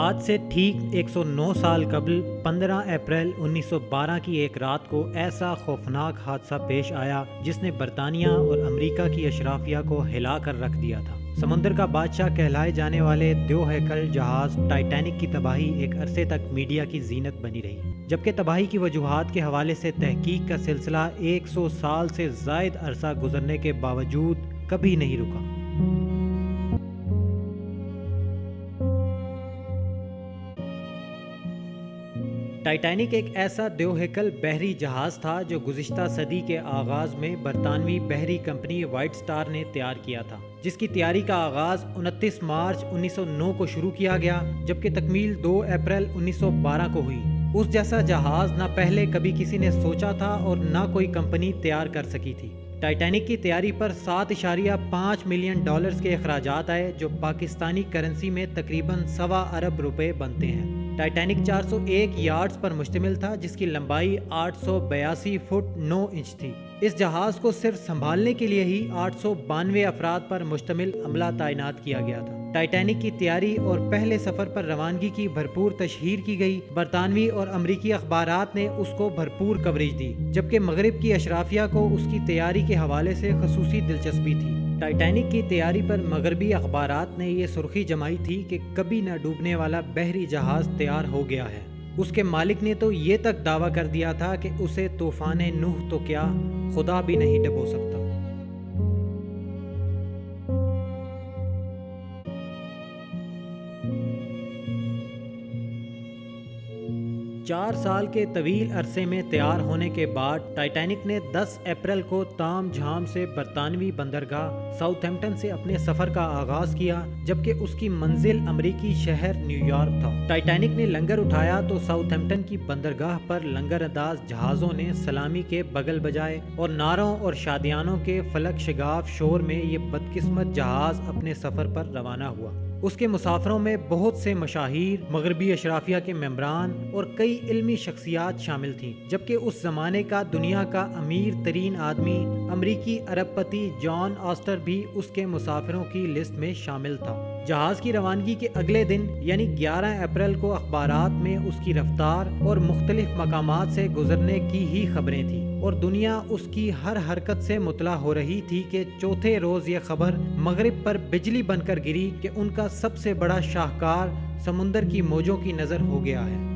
آج سے ٹھیک 109 سال قبل 15 اپریل 1912 کی ایک رات کو ایسا خوفناک حادثہ پیش آیا جس نے برطانیہ اور امریکہ کی اشرافیہ کو ہلا کر رکھ دیا تھا۔ سمندر کا بادشاہ کہلائے جانے والے دو ہیکل جہاز ٹائٹینک کی تباہی ایک عرصے تک میڈیا کی زینت بنی رہی، جبکہ تباہی کی وجوہات کے حوالے سے تحقیق کا سلسلہ 100 سال سے زائد عرصہ گزرنے کے باوجود کبھی نہیں رکا۔ ٹائٹینک ایک ایسا دوہیکل بحری جہاز تھا جو گزشتہ صدی کے آغاز میں برطانوی بحری کمپنی وائٹ سٹار نے تیار کیا تھا، جس کی تیاری کا آغاز 29 مارچ 1909 کو شروع کیا گیا، جبکہ تکمیل 2 اپریل 1912 کو ہوئی۔ اس جیسا جہاز نہ پہلے کبھی کسی نے سوچا تھا اور نہ کوئی کمپنی تیار کر سکی تھی۔ ٹائٹینک کی تیاری پر $7.5 ملین کے اخراجات آئے، جو پاکستانی کرنسی میں تقریباً 1.25 ارب روپے بنتے ہیں۔ ٹائٹینک 401 یارڈز پر مشتمل تھا، جس کی لمبائی 882 فٹ 9 انچ تھی۔ اس جہاز کو صرف سنبھالنے کے لیے ہی 892 افراد پر مشتمل عملہ تعینات کیا گیا تھا۔ ٹائٹینک کی تیاری اور پہلے سفر پر روانگی کی بھرپور تشہیر کی گئی۔ برطانوی اور امریکی اخبارات نے اس کو بھرپور کوریج دی، جبکہ مغرب کی اشرافیہ کو اس کی تیاری کے حوالے سے خصوصی دلچسپی تھی۔ ٹائٹینک کی تیاری پر مغربی اخبارات نے یہ سرخی جمائی تھی کہ کبھی نہ ڈوبنے والا بحری جہاز تیار ہو گیا ہے۔ اس کے مالک نے تو یہ تک دعویٰ کر دیا تھا کہ اسے طوفان نوح تو کیا، خدا بھی نہیں ڈبو سکتا۔ 4 سال کے طویل عرصے میں تیار ہونے کے بعد ٹائٹینک نے 10 اپریل کو تام جھام سے برطانوی بندرگاہ ساؤتھ ہیمپٹن سے اپنے سفر کا آغاز کیا، جبکہ اس کی منزل امریکی شہر نیو یارک تھا۔ ٹائٹینک نے لنگر اٹھایا تو ساؤتھ ہیمپٹن کی بندرگاہ پر لنگر انداز جہازوں نے سلامی کے بغل بجائے اور نعروں اور شادیانوں کے فلک شگاف شور میں یہ بدقسمت جہاز اپنے سفر پر روانہ ہوا۔ اس کے مسافروں میں بہت سے مشاہیر، مغربی اشرافیہ کے ممبران اور کئی علمی شخصیات شامل تھیں، جبکہ اس زمانے کا دنیا کا امیر ترین آدمی امریکی ارب پتی جان آسٹر بھی اس کے مسافروں کی لسٹ میں شامل تھا۔ جہاز کی روانگی کے اگلے دن یعنی 11 اپریل کو اخبارات میں اس کی رفتار اور مختلف مقامات سے گزرنے کی ہی خبریں تھیں، اور دنیا اس کی ہر حرکت سے مطلع ہو رہی تھی کہ چوتھے روز یہ خبر مغرب پر بجلی بن کر گری کہ ان کا سب سے بڑا شاہکار سمندر کی موجوں کی نظر ہو گیا ہے۔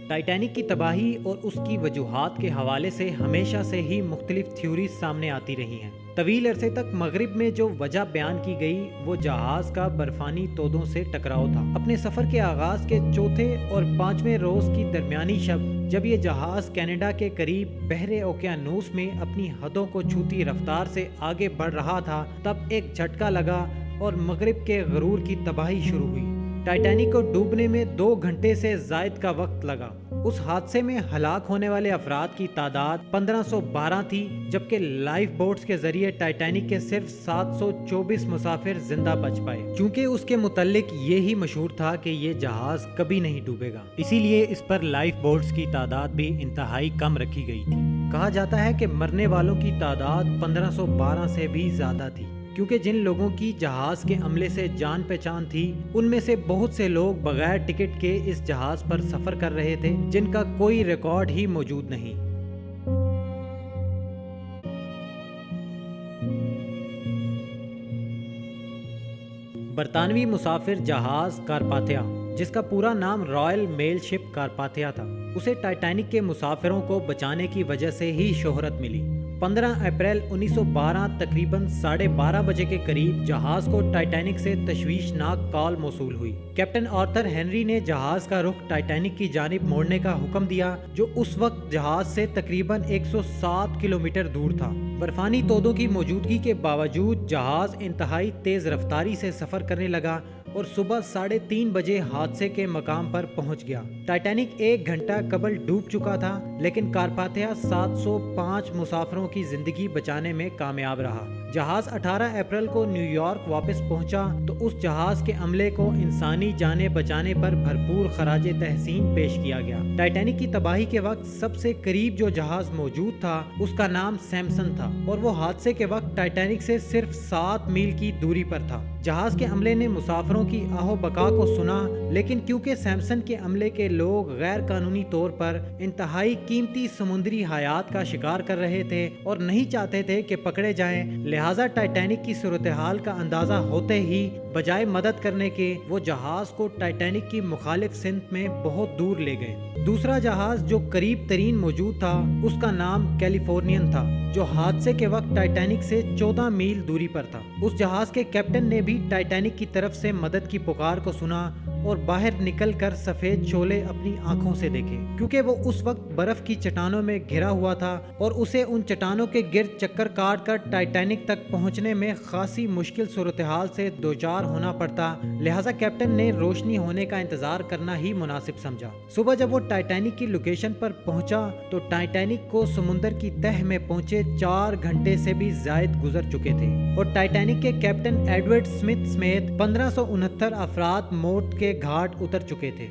ٹائٹینک کی تباہی اور اس کی وجوہات کے حوالے سے ہمیشہ سے ہی مختلف تھیوریز سامنے آتی رہی ہیں۔ طویل عرصے تک مغرب میں جو وجہ بیان کی گئی وہ جہاز کا برفانی تودوں سے ٹکراؤ تھا۔ اپنے سفر کے آغاز کے چوتھے اور 5ویں روز کی درمیانی شب جب یہ جہاز کینیڈا کے قریب بحر اوقیانوس میں اپنی حدوں کو چھوتی رفتار سے آگے بڑھ رہا تھا، تب ایک جھٹکا لگا اور مغرب کے غرور کی تباہی شروع ہوئی۔ ٹائٹینک کو ڈوبنے میں 2 گھنٹے سے زائد کا وقت لگا۔ اس حادثے میں ہلاک ہونے والے افراد کی تعداد 1512 تھی، جبکہ لائف بوٹس کے ذریعے ٹائٹینک کے صرف 724 مسافر زندہ بچ پائے۔ چونکہ اس کے متعلق یہی مشہور تھا کہ یہ جہاز کبھی نہیں ڈوبے گا، اسی لیے اس پر لائف بوٹس کی تعداد بھی انتہائی کم رکھی گئی تھی۔ کہا جاتا ہے کہ مرنے والوں کی تعداد 1512 سے بھی زیادہ تھی، کیونکہ جن لوگوں کی جہاز کے عملے سے جان پہچان تھی ان میں سے بہت سے لوگ بغیر ٹکٹ کے اس جہاز پر سفر کر رہے تھے، جن کا کوئی ریکارڈ ہی موجود نہیں۔ برطانوی مسافر جہاز کارپاتھیا، جس کا پورا نام رائل میل شپ کارپاتھیا تھا، اسے ٹائٹینک کے مسافروں کو بچانے کی وجہ سے ہی شہرت ملی۔ 15 اپریل 1912 تقریباً 12:30 بجے کے قریب جہاز کو ٹائٹینک سے تشویشناک کال موصول ہوئی۔ کیپٹن آرتھر ہنری نے جہاز کا رخ ٹائٹینک کی جانب موڑنے کا حکم دیا، جو اس وقت جہاز سے تقریباً 107 کلومیٹر دور تھا۔ برفانی تودوں کی موجودگی کے باوجود جہاز انتہائی تیز رفتاری سے سفر کرنے لگا اور صبح 3:30 بجے حادثے کے مقام پر پہنچ گیا۔ ٹائٹینک 1 گھنٹہ قبل ڈوب چکا تھا، لیکن کارپاتھیا 705 مسافروں کی زندگی بچانے میں کامیاب رہا۔ جہاز 18 اپریل کو نیو یارک واپس پہنچا تو اس جہاز کے عملے کو انسانی جانیں بچانے پر بھرپور خراج تحسین پیش کیا گیا۔ ٹائٹینک کی تباہی کے وقت سب سے قریب جو جہاز موجود تھا اس کا نام سیمسن تھا، اور وہ حادثے کے وقت ٹائٹینک سے صرف 7 میل کی دوری پر تھا۔ جہاز کے عملے نے مسافروں کی آہ و بکا کو سنا، لیکن کیونکہ سیمسن کے عملے کے لوگ غیر قانونی طور پر انتہائی قیمتی سمندری حیات کا شکار کر رہے تھے اور نہیں چاہتے تھے کہ پکڑے جائیں، لہٰذا ٹائٹینک کی صورتحال کا اندازہ ہوتے ہی بجائے مدد کرنے کے وہ جہاز کو ٹائٹینک کی مخالف سمت میں بہت دور لے گئے۔ دوسرا جہاز جو قریب ترین موجود تھا اس کا نام کیلیفورنین تھا، جو حادثے کے وقت ٹائٹینک سے 14 میل دوری پر تھا۔ اس جہاز کے کیپٹن نے بھی ٹائٹینک کی طرف سے مدد کی پکار کو سنا اور باہر نکل کر سفید شعلے اپنی آنکھوں سے دیکھے، کیونکہ وہ اس وقت برف کی چٹانوں میں گھرا ہوا تھا اور اسے ان چٹانوں کے گرد چکر کاٹ کر ٹائٹینک تک پہنچنے میں خاصی مشکل صورتحال سے دوچار ہونا پڑتا، لہٰذا کیپٹن نے روشنی ہونے کا انتظار کرنا ہی مناسب سمجھا۔ صبح جب وہ ٹائٹینک کی لوکیشن پر پہنچا تو ٹائٹینک کو سمندر کی تہ میں پہنچے 4 گھنٹے سے بھی زائد گزر چکے تھے، اور ٹائٹینک کے کیپٹن ایڈورڈ سمتھ سمیت 1569 افراد موت کے گھاٹ اتر چکے تھے۔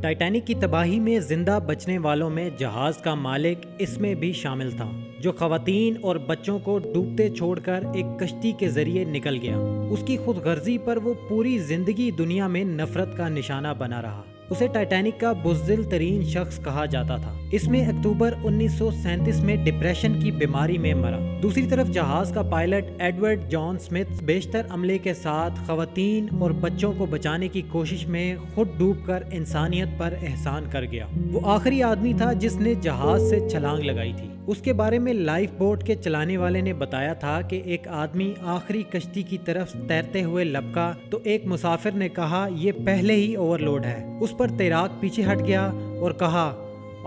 ٹائٹینک کی تباہی میں زندہ بچنے والوں میں جہاز کا مالک اس میں بھی شامل تھا، جو خواتین اور بچوں کو ڈوبتے چھوڑ کر ایک کشتی کے ذریعے نکل گیا۔ اس کی خود غرضی پر وہ پوری زندگی دنیا میں نفرت کا نشانہ بنا رہا۔ اسے ٹائٹینک کا بزدل ترین شخص کہا جاتا تھا۔ اس میں اکتوبر 1937 میں ڈپریشن کی بیماری میں مرا۔ دوسری طرف جہاز کا پائلٹ ایڈورڈ جان سمتھ بیشتر عملے کے ساتھ خواتین اور بچوں کو بچانے کی کوشش میں خود ڈوب کر انسانیت پر احسان کر گیا۔ وہ آخری آدمی تھا جس نے جہاز سے چھلانگ لگائی تھی۔ اس کے بارے میں لائف بوٹ کے چلانے والے نے بتایا تھا کہ ایک آدمی آخری کشتی کی طرف تیرتے ہوئے لپکا تو ایک مسافر نے کہا یہ پہلے ہی اوور لوڈ ہے۔ اس پر تیراک پیچھے ہٹ گیا اور کہا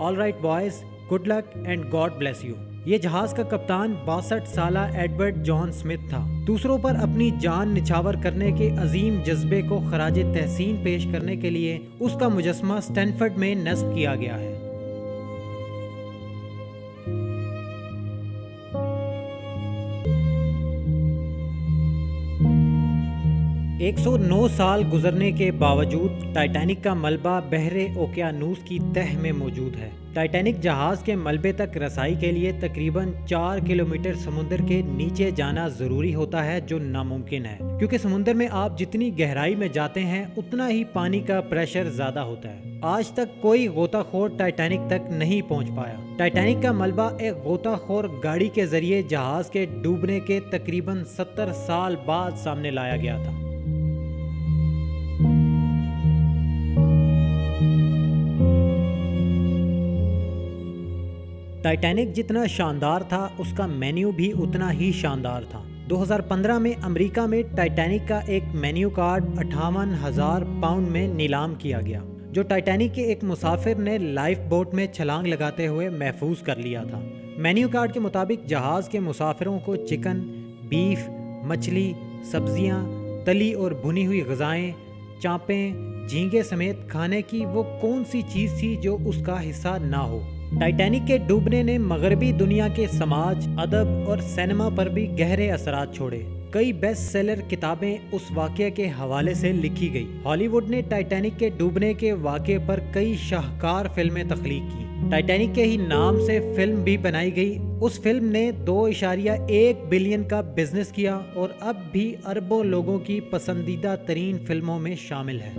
all right boys, good luck and God bless you. یہ جہاز کا کپتان 62 سالہ ایڈورڈ جان سمتھ تھا۔ دوسروں پر اپنی جان نچھاور کرنے کے عظیم جذبے کو خراج تحسین پیش کرنے کے لیے اس کا مجسمہ سٹینفرڈ میں نصب کیا گیا ہے۔ 109 سال گزرنے کے باوجود ٹائٹینک کا ملبہ بحر اوقیانوس کی تہ میں موجود ہے۔ ٹائٹینک جہاز کے ملبے تک رسائی کے لیے تقریباً 4 کلومیٹر سمندر کے نیچے جانا ضروری ہوتا ہے، جو ناممکن ہے، کیونکہ سمندر میں آپ جتنی گہرائی میں جاتے ہیں اتنا ہی پانی کا پریشر زیادہ ہوتا ہے۔ آج تک کوئی غوطہ خور ٹائٹینک تک نہیں پہنچ پایا۔ ٹائٹینک کا ملبہ ایک غوطہ خور گاڑی کے ذریعے جہاز کے ڈوبنے کے تقریباً 70 سال بعد سامنے لایا گیا تھا۔ ٹائٹینک جتنا شاندار تھا اس کا مینیو بھی اتنا ہی شاندار تھا۔ 2015 میں امریکہ میں ٹائٹینک کا ایک مینیو کارڈ 58,000 پاؤنڈ میں نیلام کیا گیا، جو ٹائٹینک کے ایک مسافر نے لائف بوٹ میں چھلانگ لگاتے ہوئے محفوظ کر لیا تھا۔ مینیو کارڈ کے مطابق جہاز کے مسافروں کو چکن، بیف، مچھلی، سبزیاں، تلی اور بھنی ہوئی غذائیں، چانپیں، جھینگے سمیت کھانے کی وہ کون سی چیز تھی جو اس کا حصہ نہ ہو۔ ٹائٹینک کے ڈوبنے نے مغربی دنیا کے سماج، ادب اور سینما پر بھی گہرے اثرات چھوڑے۔ کئی بیسٹ سیلر کتابیں اس واقعے کے حوالے سے لکھی گئی۔ ہالی ووڈ نے ٹائٹینک کے ڈوبنے کے واقعے پر کئی شاہکار فلمیں تخلیق کی۔ ٹائٹینک کے ہی نام سے فلم بھی بنائی گئی۔ اس فلم نے 2.1 بلین کا بزنس کیا اور اب بھی اربوں لوگوں کی پسندیدہ ترین فلموں میں شامل ہے۔